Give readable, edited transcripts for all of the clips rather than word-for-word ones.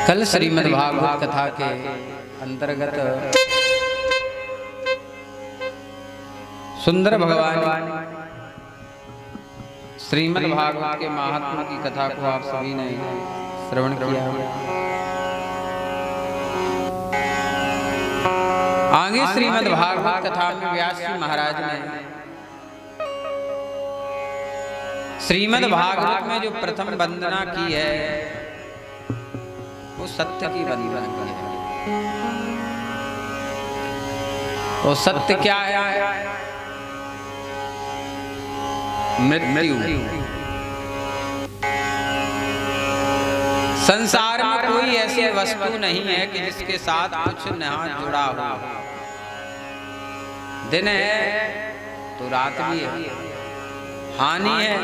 कल श्रीमद् भागवत कथा के अंतर्गत सुंदर भगवान श्रीमद् भागवत के महात्मा की कथा को आप सभी ने श्रवण किया। आगे श्रीमद् भागवत कथा में व्यास जी महाराज ने श्रीमद् भागवत में जो प्रथम वंदना की है वो सत्य की वंदना की है। वो सत्य क्या है? मृत्यु। संसार में कोई ऐसी वस्तु नहीं है कि जिसके साथ कुछ न जुड़ा हो। दिन है तो रात भी है, हानि है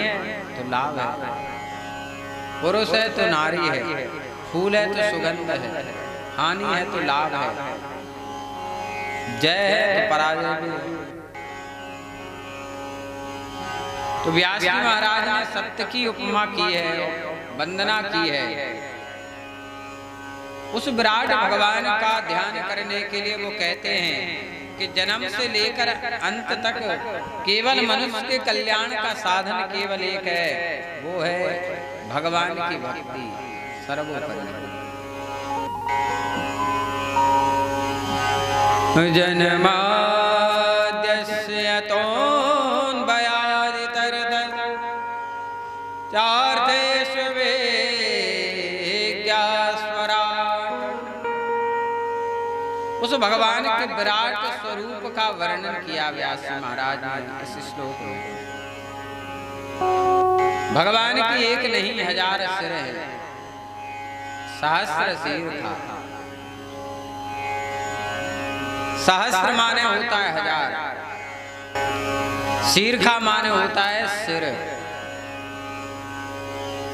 तो लाभ है, पुरुष है तो नारी है, फूल है तो सुगंध है, हानि है तो लाभ है, जय है तो पराजय भी है। तो व्यास जी महाराज ने सत्य की उपमा की है, वंदना की है। उस विराट भगवान का ध्यान करने के लिए वो कहते हैं कि जन्म से लेकर अंत तक केवल मनुष्य के कल्याण का साधन केवल एक है, वो है भगवान की भक्ति सर्वोपरि। जन्माद्यस्य तोऽन्वयादितरतः चार्थेषु विज्ञास्वराट्। उस भगवान के विराट स्वरूप का वर्णन किया व्यास महाराज ने इस श्लोक में। भगवान की एक नहीं हजार सिर है, सहस्र सिर था। सहस्र माने होता है हजार, शीर्षा माने होता है सिर।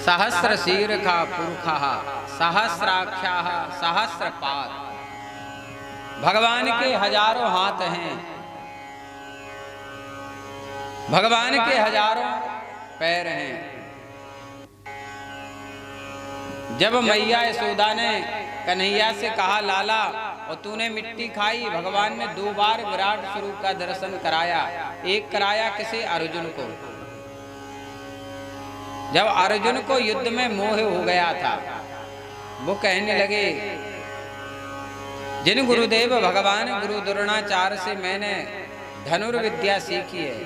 सहस्र शीर्षा पुरुषः सहस्राक्षाः सहस्रपाद। भगवान के हजारों हाथ हैं, भगवान के हजारों पैर हैं। जब मैया यशोदा ने कन्हैया से कहा लाला और तूने मिट्टी खाई, भगवान ने 2 बार विराट स्वरूप का दर्शन कराया। एक कराया किसे? अर्जुन को। जब अर्जुन को युद्ध में मोह हो गया था, वो कहने लगे जिन गुरुदेव भगवान गुरु द्रोणाचार्य से मैंने धनुर्विद्या सीखी है,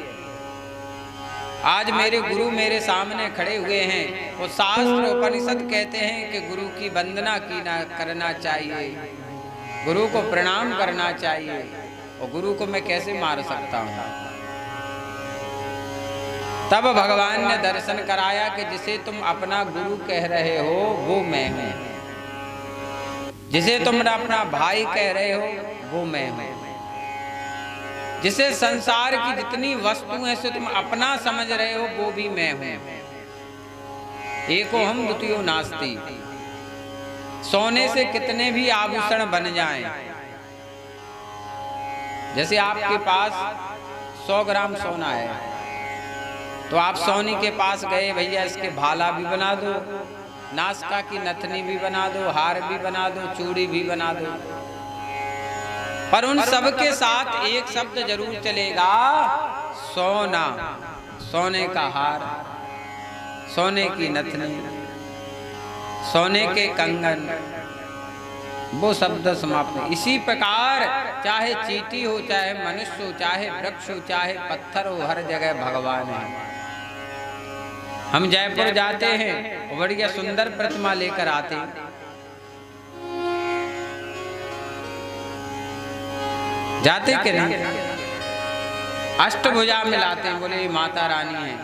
आज मेरे गुरु मेरे सामने खड़े हुए हैं। वो शास्त्र उपनिषद कहते हैं कि गुरु की वंदना करना चाहिए, गुरु को प्रणाम करना चाहिए, और गुरु को मैं कैसे मार सकता हूँ? तब भगवान ने दर्शन कराया कि जिसे तुम अपना गुरु कह रहे हो वो मैं हूँ, जिसे तुम अपना भाई कह रहे हो वो मैं हूँ, जिसे संसार की जितनी वस्तुएं से तुम अपना समझ रहे हो वो भी मैं हूँ। एको हम द्वितीयो नास्ति। सोने से कितने भी आभूषण बन जाएं, जैसे आपके पास 100 ग्राम सोना है तो आप सोनी के पास गए, भैया इसके भाला भी बना दो, नासका की नथनी भी बना दो, हार भी बना दो, चूड़ी भी बना दो, पर उन सब के साथ एक शब्द जरूर चलेगा, सोना। सोने का हार, सोने की नथनी, सोने के कंगन, वो शब्द समाप्त। इसी प्रकार चाहे चींटी हो, चाहे मनुष्य हो, चाहे वृक्ष हो, चाहे पत्थर हो, हर जगह भगवान है। हम जयपुर जाते हैं और बढ़िया सुंदर प्रतिमा लेकर आते हैं, जाते कि नहीं? अष्टभुजा में लाते हैं, बोले माता रानी है।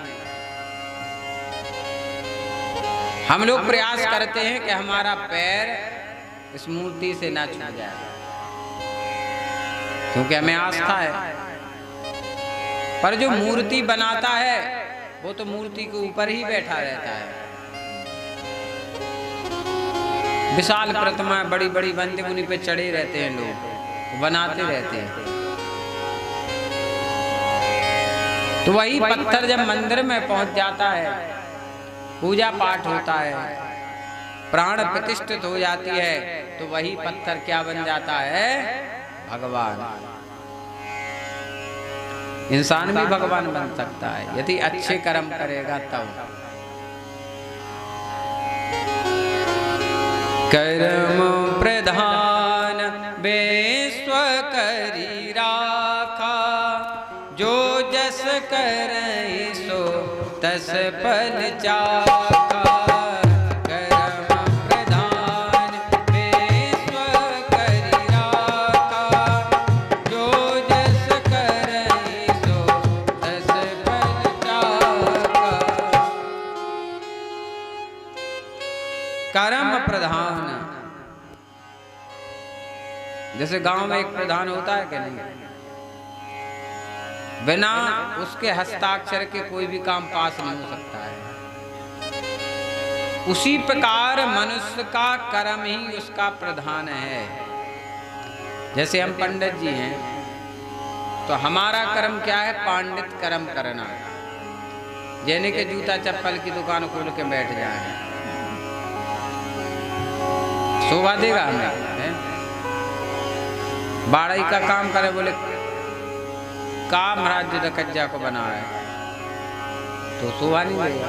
हम लोग प्रयास करते हैं कि हमारा पैर इस मूर्ति से ना छू जाए, क्योंकि हमें आस्था है। पर जो मूर्ति बनाता है वो तो मूर्ति के ऊपर ही बैठा रहता है। विशाल प्रतिमा बड़ी बड़ी बनती, उन्हीं पे चढ़े रहते हैं लोग, बनाते रहते हैं। तो वही पत्थर जब मंदिर में पहुंच जाता है, पूजा पाठ होता है, प्राण प्रतिष्ठित हो जाती है, तो वही पत्थर क्या बन जाता है? भगवान। इंसान भी भगवान बन सकता है यदि अच्छे कर्म करेगा तब। कर्म प्रधान विश्व करी राखा, जो जस करई सो तस फल चाखा। कर्म प्रधान, जैसे गांव में एक प्रधान होता है कि नहीं, बिना उसके हस्ताक्षर के कोई भी काम पास नहीं हो सकता है। उसी प्रकार मनुष्य का कर्म ही उसका प्रधान है। जैसे हम पंडित जी हैं तो हमारा कर्म क्या है? पांडित कर्म करना। यानी कि जूता चप्पल की दुकान खोल के बैठ जाए, शोभा देगा हमें? बाड़ई का काम करे, बोले का महाराज जो कज्जा को बना है, तो शोभा नहीं देगा।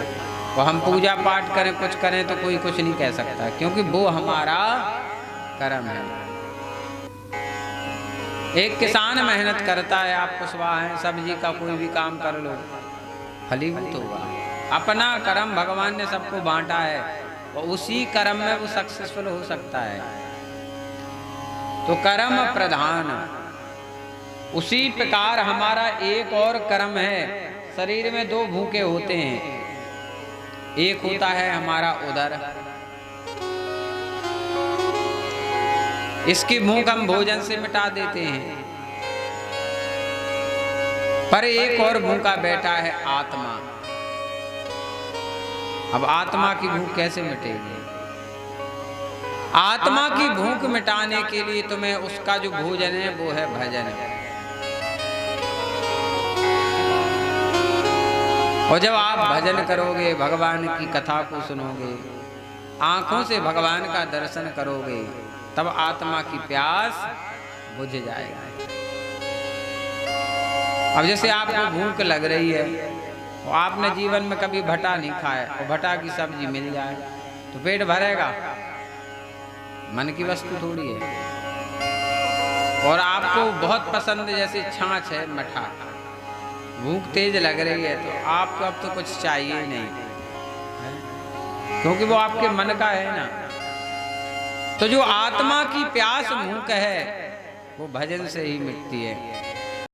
और हम पूजा पाठ करें, कुछ करें, तो कोई कुछ नहीं कह सकता, क्योंकि वो हमारा कर्म है। एक किसान मेहनत करता है, आप कुशवाहा हैं, सब्जी का कोई भी काम कर लो, फलीभूत होगा। अपना कर्म भगवान ने सबको बांटा है, और उसी कर्म में वो सक्सेसफुल हो सकता है। तो कर्म प्रधान। उसी प्रकार हमारा एक और कर्म है। शरीर में दो भूखे होते हैं, एक होता है हमारा उदर, इसकी भूख हम भोजन से मिटा देते हैं। पर एक और भूखा बैठा है आत्मा। अब आत्मा की भूख कैसे मिटेगी? आत्मा की भूख मिटाने के लिए तुम्हें उसका जो भोजन है वो है भजन। और जब आप भजन करोगे, भगवान की कथा को सुनोगे, आंखों से भगवान का दर्शन करोगे, तब आत्मा की प्यास बुझ जाएगी। अब जैसे आपको भूख लग रही है और आपने जीवन में कभी भटा नहीं खाया, और भटा की सब्जी मिल जाए तो पेट भरेगा? मन की वस्तु थोड़ी है। और आपको बहुत पसंद जैसे छाछ है, मठा, भूख तेज लग रही है, तो आपको अब तो कुछ चाहिए नहीं, क्योंकि वो आपके मन का है ना। तो जो आत्मा की प्यास भूख है वो भजन से ही मिटती है।